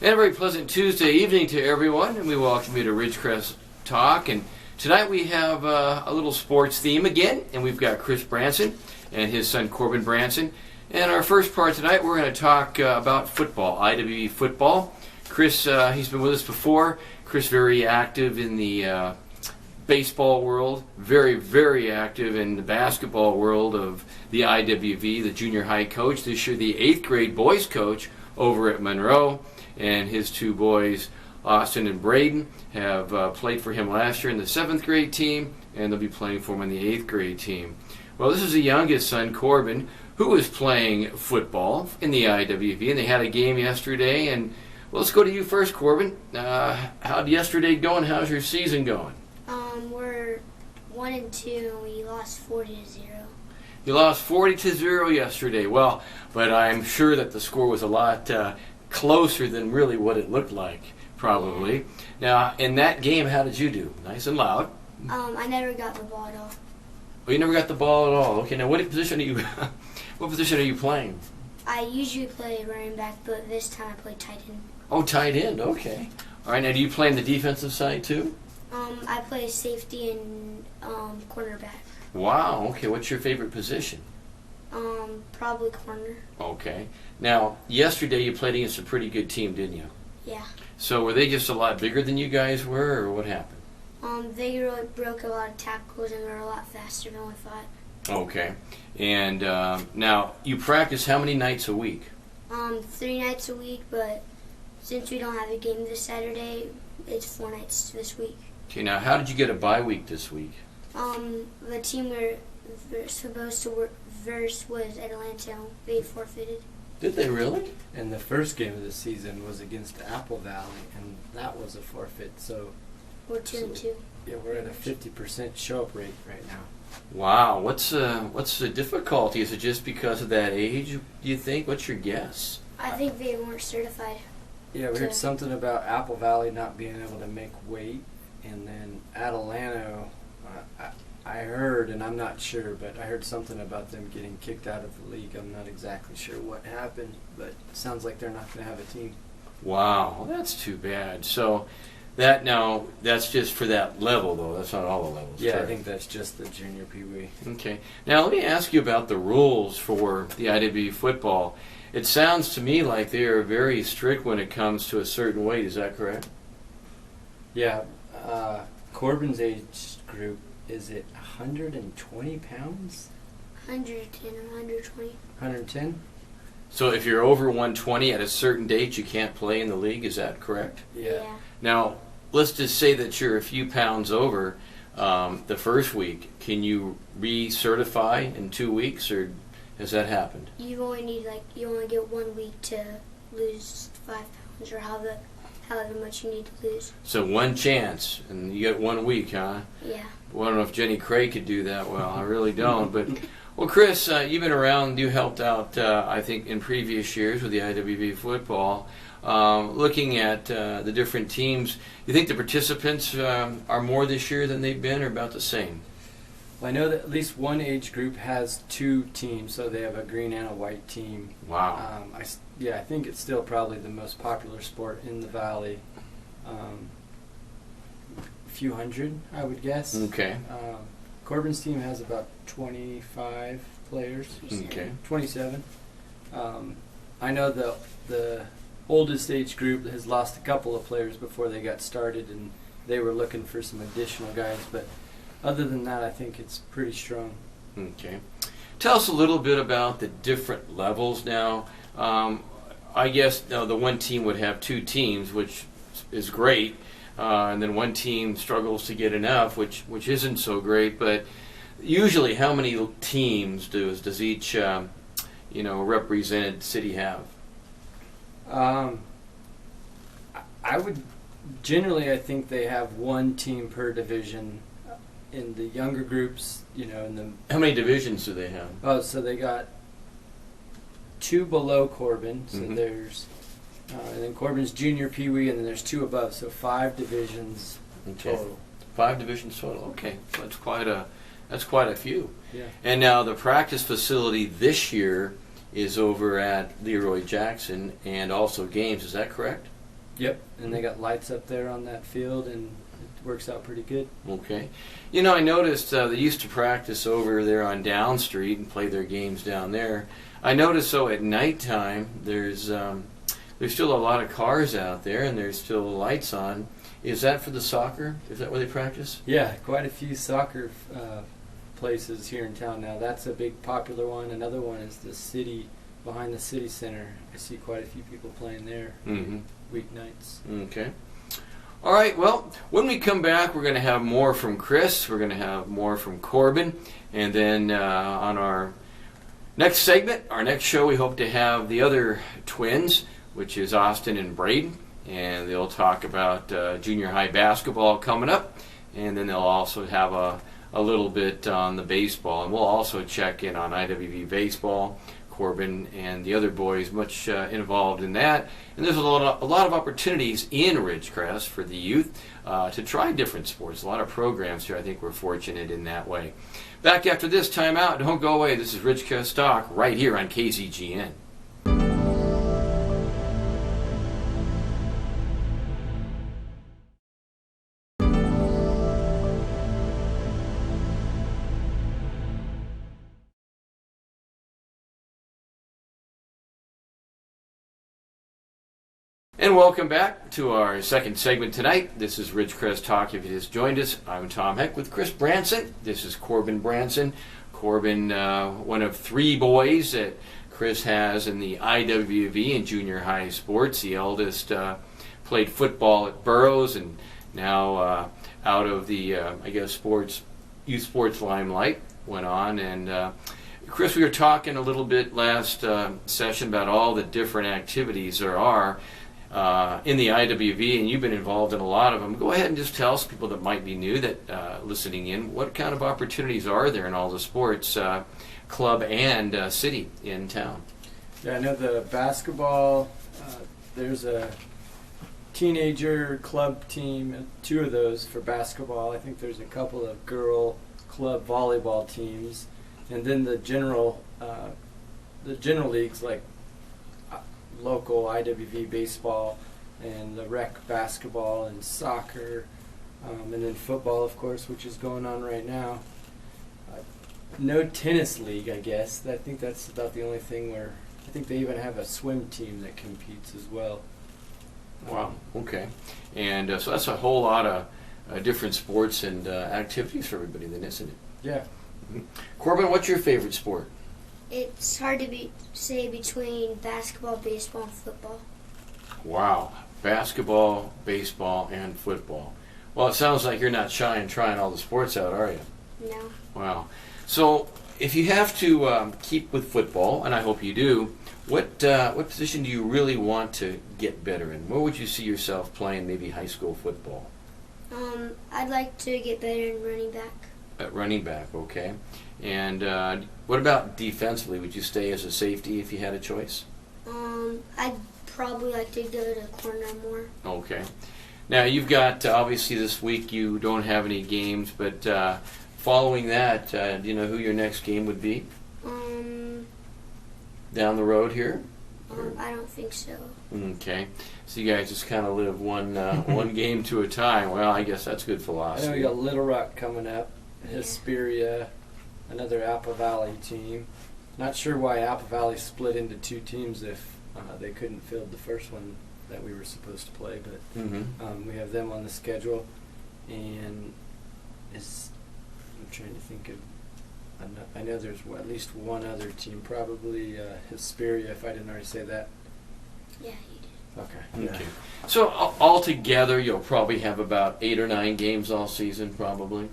And a very pleasant Tuesday evening to everyone, and we welcome you to Ridgecrest Talk. And tonight we have a little sports theme again, and we've got Chris Branson and his son Corbin Branson. And our first part tonight, we're going to talk about football, IWV football. Chris, he's been with us before. Chris, very active in the baseball world, very, very active in the basketball world of the IWV, the junior high coach. This year, the 8th grade boys coach over at Monroe. And his two boys, Austin and Braden, have played for him last year in the 7th grade team, and they'll be playing for him in the 8th grade team. Well, this is the youngest son, Corbin, who is playing football in the IWV, and they had a game yesterday. And well, let's go to you first, Corbin. How'd yesterday go, and how's your season going? We're 1-2, and we lost 40-0. You lost 40-0 yesterday. Well, but I'm sure that the score was a lot closer than really what it looked like, probably. Now, in that game, how did you do? Nice and loud. I never got the ball at all. Oh, you never got the ball at all. Okay, now what position are you? What position are you playing? I usually play running back, but this time I play tight end. Oh, tight end. Okay. All right. Now, do you play on the defensive side too? I play safety and cornerback. Wow. Okay. What's your favorite position? Probably corner. Okay. Now, yesterday you played against a pretty good team, didn't you? Yeah. So were they just a lot bigger than you guys were, or what happened? They really broke a lot of tackles and were a lot faster than we thought. Okay. And now, you practice how many nights a week? 3 nights a week, but since we don't have a game this Saturday, it's 4 nights this week. Okay. Now, how did you get a bye week this week? The team we're supposed to verse was Atlanta. They forfeited. Did they really? And the first game of the season was against Apple Valley, and that was a forfeit. So We're 2-2. Yeah, we're at a 50% show-up rate right now. Wow. What's the difficulty? Is it just because of that age, do you think? What's your guess? I think they weren't certified. Yeah, we heard something about Apple Valley not being able to make weight, and then Atalanta, I heard, and I'm not sure, but I heard something about them getting kicked out of the league. I'm not exactly sure what happened, but it sounds like they're not going to have a team. Wow, that's too bad. So that's just for that level, though. That's not all the levels. Yeah, correct? I think that's just the junior pee-wee. Okay. Now let me ask you about the rules for the IWV football. It sounds to me like they are very strict when it comes to a certain weight. Is that correct? Yeah, Corbin's age group, is it 120 pounds? 110 or 120. 110? So if you're over 120 at a certain date, you can't play in the league. Is that correct? Yeah. Now, let's just say that you're a few pounds over the first week. Can you recertify in 2 weeks, or has that happened? You only get 1 week to lose 5 pounds, or however much you need to lose. So one chance, and you get 1 week, huh? Yeah. Well, I don't know if Jenny Craig could do that well. I really don't. But, well, Chris, you've been around. You helped out, I think, in previous years with the IWV football. Looking at the different teams, you think the participants are more this year than they've been, or about the same? Well, I know that at least one age group has 2 teams, so they have a green and a white team. Wow. I think it's still probably the most popular sport in the valley. A few hundred, I would guess. Okay. Corbin's team has about 25 players. Okay. 27. I know the oldest age group has lost a couple of players before they got started, and they were looking for some additional guys. But other than that, I think it's pretty strong. Okay. Tell us a little bit about the different levels now. I guess the one team would have 2 teams, which is great, and then one team struggles to get enough, which isn't so great. But usually, how many teams does each represented city have? I think they have 1 team per division. In the younger groups, How many divisions do they have? Oh, so they got 2 below Corbin. So Mhm. there's, and then Corbin's junior pee-wee, and then there's 2 above. So 5 divisions total. 5 divisions total. Okay, so that's quite a few. Yeah. And now the practice facility this year is over at Leroy Jackson and also games. Is that correct? Yep, and they got lights up there on that field, and it works out pretty good. Okay. You know, I noticed they used to practice over there on Down Street and play their games down there. I noticed, though, at nighttime there's still a lot of cars out there, and there's still lights on. Is that for the soccer? Is that where they practice? Yeah, quite a few soccer places here in town now. That's a big popular one. Another one is the city, behind the city center. I see quite a few people playing there weeknights. Okay. All right, well, when we come back, we're going to have more from Chris. We're going to have more from Corbin. And then on our next segment, our next show, we hope to have the other twins, which is Austin and Braden. And they'll talk about junior high basketball coming up. And then they'll also have a little bit on the baseball. And we'll also check in on IWV baseball. Corbin and the other boys much involved in that. And there's a lot of opportunities in Ridgecrest for the youth to try different sports. A lot of programs here. I think we're fortunate in that way. Back after this time out. Don't go away. This is Ridgecrest Talk right here on KZGN. And welcome back to our second segment tonight. This is Ridgecrest Talk. If you just joined us, I'm Tom Heck with Chris Branson. This is Corbin Branson. Corbin, one of three boys that Chris has in the IWV and junior high sports. The eldest played football at Burroughs and now out of the, youth sports limelight, went on. And Chris, we were talking a little bit last session about all the different activities there are in the IWV, and you've been involved in a lot of them. Go ahead and just tell us, people that might be new that listening in, what kind of opportunities are there in all the sports, club and city in town? Yeah, I know the basketball, there's a teenager club team, two of those for basketball. I think there's a couple of girl club volleyball teams, and then the general leagues like local IWV baseball and the rec basketball and soccer, and then football, of course, which is going on right now. No tennis league, I guess. I think that's about the only thing where I think they even have a swim team that competes as well. Wow, okay. And so that's a whole lot of different sports and activities for everybody then, isn't it? Yeah. Mm-hmm. Corbin, what's your favorite sport? It's hard to say between basketball, baseball, and football. Wow. Basketball, baseball, and football. Well, it sounds like you're not shy in trying all the sports out, are you? No. Wow. So if you have to keep with football, and I hope you do, what position do you really want to get better in? Where would you see yourself playing maybe high school football? I'd like to get better in running back. At running back, okay. And what about defensively? Would you stay as a safety if you had a choice? I'd probably like to go to corner more. Okay. Now you've got, obviously this week you don't have any games, but following that, do you know who your next game would be? Down the road here? I don't think so. Okay. So you guys just kind of live one game to a time. Well, I guess that's good philosophy. I know we got Little Rock coming up, Hesperia, another Apple Valley team. Not sure why Apple Valley split into two teams if they couldn't field the first one that we were supposed to play, but we have them on the schedule. And I'm trying to think of, I know there's at least one other team, probably Hesperia, if I didn't already say that. Yeah, you did. Okay. Okay. So altogether, you'll probably have about 8 or 9 games all season, probably.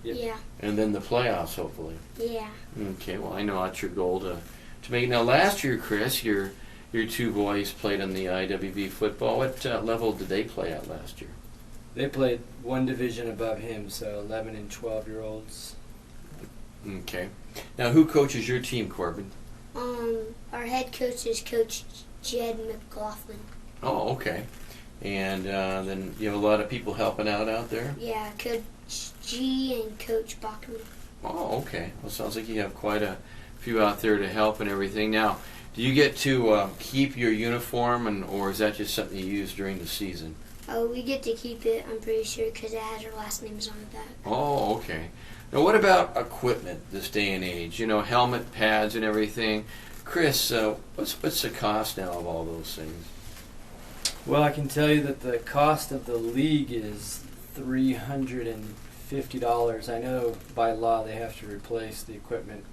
Yep. Yeah. And then the playoffs, hopefully. Yeah. Okay. Well, I know that's your goal to make. Now, last year, Chris, your two boys played on the IWV football. What level did they play at last year? They played one division above him, so 11 and 12-year-olds. Okay. Now, who coaches your team, Corbin? Our head coach is Coach Jed McLaughlin. Oh, okay. And then you have a lot of people helping out there? Yeah, Coach G and Coach Bachman. Oh, okay. Well, sounds like you have quite a few out there to help and everything. Now, Do you get to keep your uniform, or is that just something you use during the season? We get to keep it, I'm pretty sure, because it has our last names on the back. Oh, okay. Now, what about equipment this day and age? You know, helmet, pads, and everything. Chris, what's the cost now of all those things? Well, I can tell you that the cost of the league is $350. I know by law they have to replace the equipment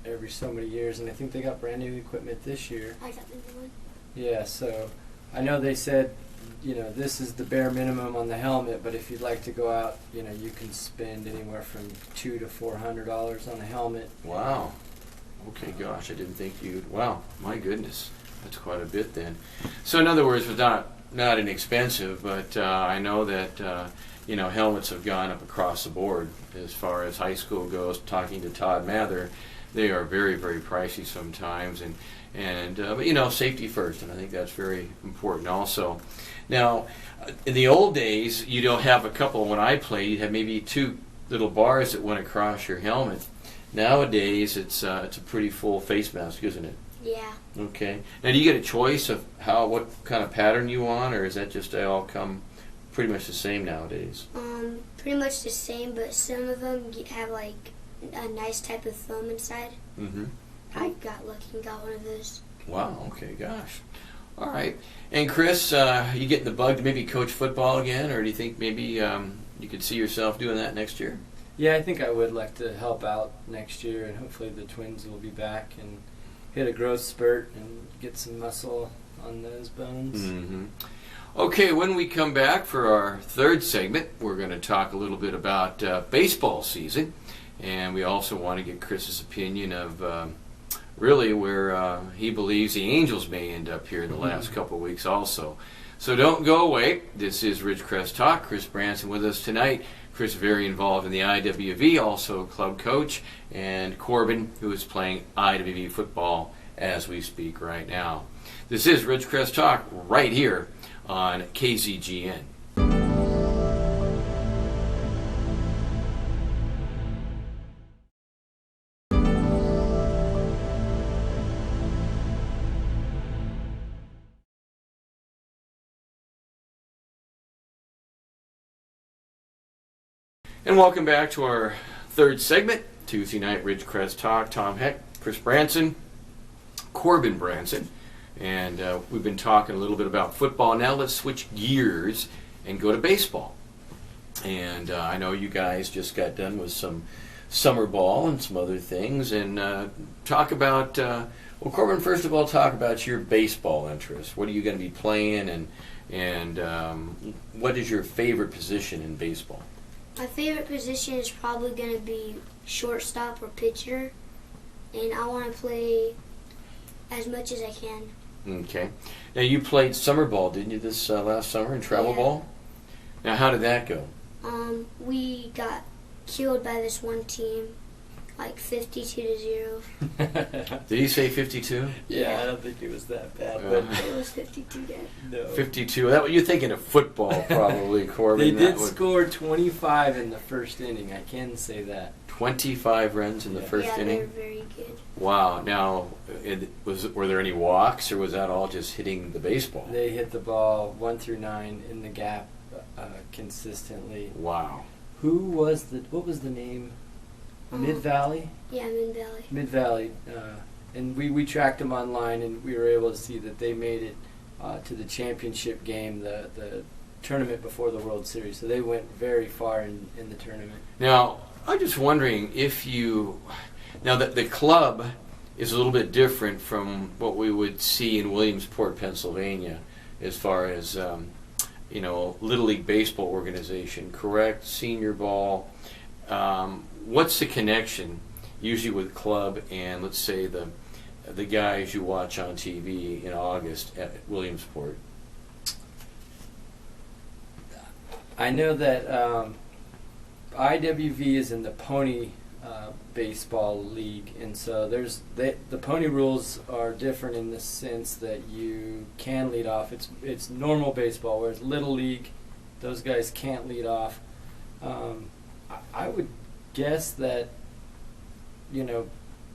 every so many years, and I think they got brand new equipment this year. I got the new one. Yeah, so I know they said, you know, this is the bare minimum on the helmet, but if you'd like to go out, you know, you can spend anywhere from $200 to $400 on a helmet. Wow. Okay, gosh, I didn't think you'd. Wow, my goodness, that's quite a bit then. So, in other words, it's not inexpensive, but I know that you know, helmets have gone up across the board as far as high school goes. Talking to Todd Mather, they are very, very pricey sometimes, but you know, safety first, and I think that's very important also. Now, in the old days, you don't have a couple. When I played, you had maybe 2 little bars that went across your helmet. Nowadays, it's a pretty full face mask, isn't it? Yeah. Okay. Now, do you get a choice of what kind of pattern you want, or is that just they all come pretty much the same nowadays? Pretty much the same, but some of them have like a nice type of foam inside. Mm-hmm. I got lucky and got one of those. Wow. Okay. Gosh. All right. And Chris, you getting the bug to maybe coach football again, or do you think maybe you could see yourself doing that next year? Yeah, I think I would like to help out next year, and hopefully the Twins will be back and hit a growth spurt and get some muscle on those bones. Mm-hmm. Okay, when we come back for our third segment, we're going to talk a little bit about baseball season, and we also want to get Chris's opinion of really where he believes the Angels may end up here in the last couple of weeks also. So don't go away. This is Ridgecrest Talk. Chris Branson with us tonight. Chris very involved in the IWV, also a club coach, and Corbin, who is playing IWV football as we speak right now. This is Ridgecrest Talk right here on KZGN. And welcome back to our third segment, Tuesday Night Ridgecrest Talk. Tom Heck, Chris Branson, Corbin Branson, and we've been talking a little bit about football. Now let's switch gears and go to baseball. And I know you guys just got done with some summer ball and some other things, and talk about, well, Corbin, first of all, talk about your baseball interests. What are you going to be playing, and what is your favorite position in baseball? My favorite position is probably going to be shortstop or pitcher, and I want to play as much as I can. Okay. Now, you played summer ball, didn't you, this last summer, in travel ball? Now, how did that go? We got killed by this one team, like 52-0. Did he say 52? Yeah, I don't think it was that bad. It was 52, Dad. No. 52. You're thinking of football, probably, Corbin. They did score 25 in the first inning. I can say that. 25 runs in the first Yeah, inning? they're very good. Wow. Now, were there any walks, or was that all just hitting the baseball? They hit the ball 1 through 9 in the gap consistently. Wow. What was the name? Mid-Valley? Yeah, Mid-Valley. Mid-Valley. And we tracked them online, and we were able to see that they made it to the championship game, the tournament before the World Series. So they went very far in the tournament. Now, I'm just wondering if now that the club is a little bit different from what we would see in Williamsport, Pennsylvania, as far as, Little League Baseball organization, correct? Senior ball. What's the connection usually with club and, let's say, the guys you watch on TV in August at Williamsport? I know that IWV is in the Pony Baseball League, and so the Pony rules are different in the sense that you can lead off. It's normal baseball, whereas Little League, those guys can't lead off. I would guess that,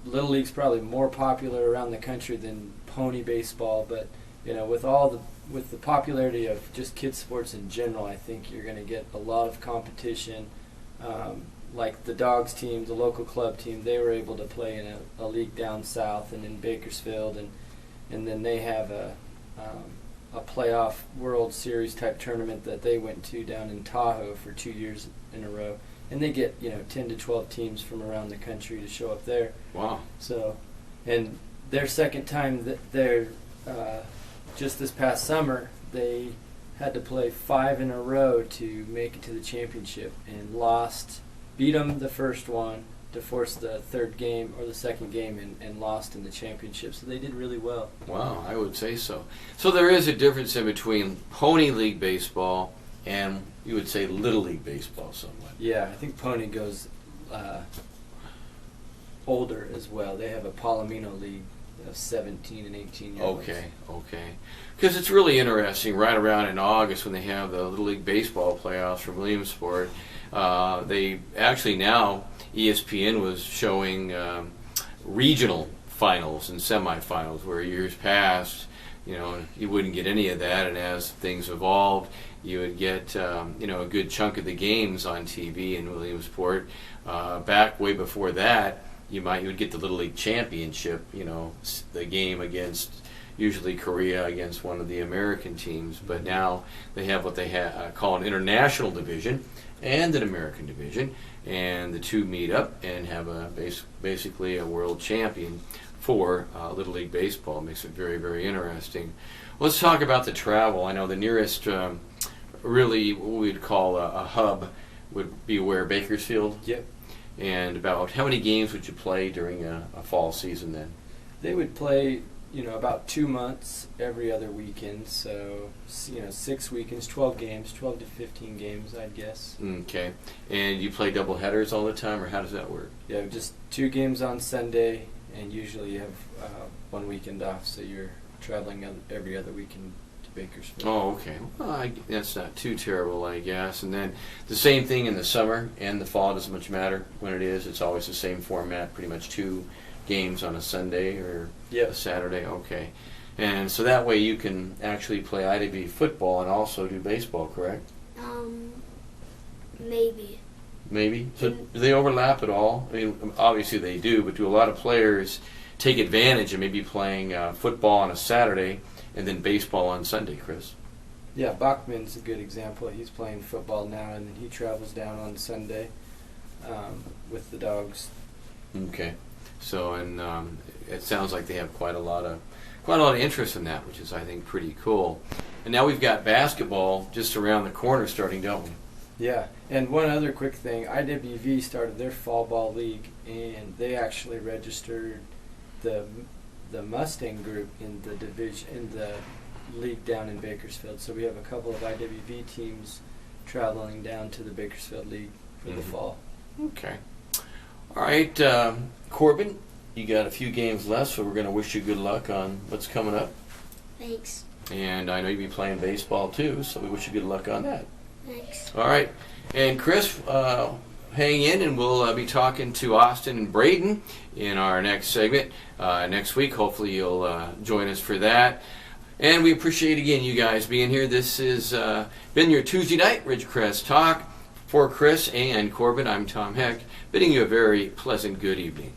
Little League's probably more popular around the country than pony baseball, but with the popularity of just kids sports in general, I think you're going to get a lot of competition. Like the Dogs team, the local club team, they were able to play in a league down south and in Bakersfield, and then they have a playoff World Series type tournament that they went to down in Tahoe for 2 years in a row, and they get 10 to 12 teams from around the country to show up there. Wow. So, and their second time they're just this past summer, they had to play 5 in a row to make it to the championship, and beat them the first one to force the third game or the second game, and lost in the championship. So they did really well. Wow, I would say so. So there is a difference in between Pony League baseball and, you would say, Little League baseball somewhat. Yeah, I think Pony goes older as well. They have a Palomino League of 17 and 18-year-olds. Okay. Because it's really interesting, right around in August when they have the Little League baseball playoffs for Williamsport, they actually now, ESPN was showing regional finals and semifinals, where years past, you wouldn't get any of that, and as things evolved, you would get a good chunk of the games on TV in Williamsport. Back way before that, you would get the Little League Championship, the game against usually Korea against one of the American teams. But now they have what they call an international division and an American division, and the two meet up and have basically a world champion for Little League baseball. It makes it very, very interesting. Let's talk about the travel. I know the nearest really what we'd call a hub would be where, Bakersfield? Yep. And about how many games would you play during a fall season then? They would play, about 2 months every other weekend. So, 6 weekends, 12 games, 12 to 15 games, I'd guess. Okay. And you play double headers all the time, or how does that work? Yeah, just 2 games on Sunday, and usually you have 1 weekend off, so you're traveling every other weekend to Bakersfield. Oh, okay. Well, that's not too terrible, I guess. And then the same thing in the summer and the fall. Doesn't much matter when it is. It's always the same format, pretty much 2 games on a Sunday or a Saturday. Okay. And so that way you can actually play IWB football and also do baseball, correct? Maybe. Maybe? So do they overlap at all? I mean, obviously they do, but do a lot of players take advantage of maybe playing football on a Saturday and then baseball on Sunday, Chris? Yeah, Bachman's a good example. He's playing football now, and then he travels down on Sunday with the Dogs. Okay. So, and it sounds like they have quite a lot of interest in that, which is, I think, pretty cool. And now we've got basketball just around the corner starting, don't we? Yeah, and one other quick thing, IWV started their fall ball league, and they actually registered the Mustang group in the division, in the league down in Bakersfield. So we have a couple of IWV teams traveling down to the Bakersfield League for the fall. Okay. All right, Corbin, you got a few games left, so we're going to wish you good luck on what's coming up. Thanks. And I know you'll be playing baseball too, so we wish you good luck on that. Thanks. All right. And Chris, hang in, and we'll be talking to Austin and Braden in our next segment next week. Hopefully you'll join us for that. And we appreciate, again, you guys being here. This has been your Tuesday night Ridgecrest Talk. For Chris and Corbin, I'm Tom Heck, bidding you a very pleasant good evening.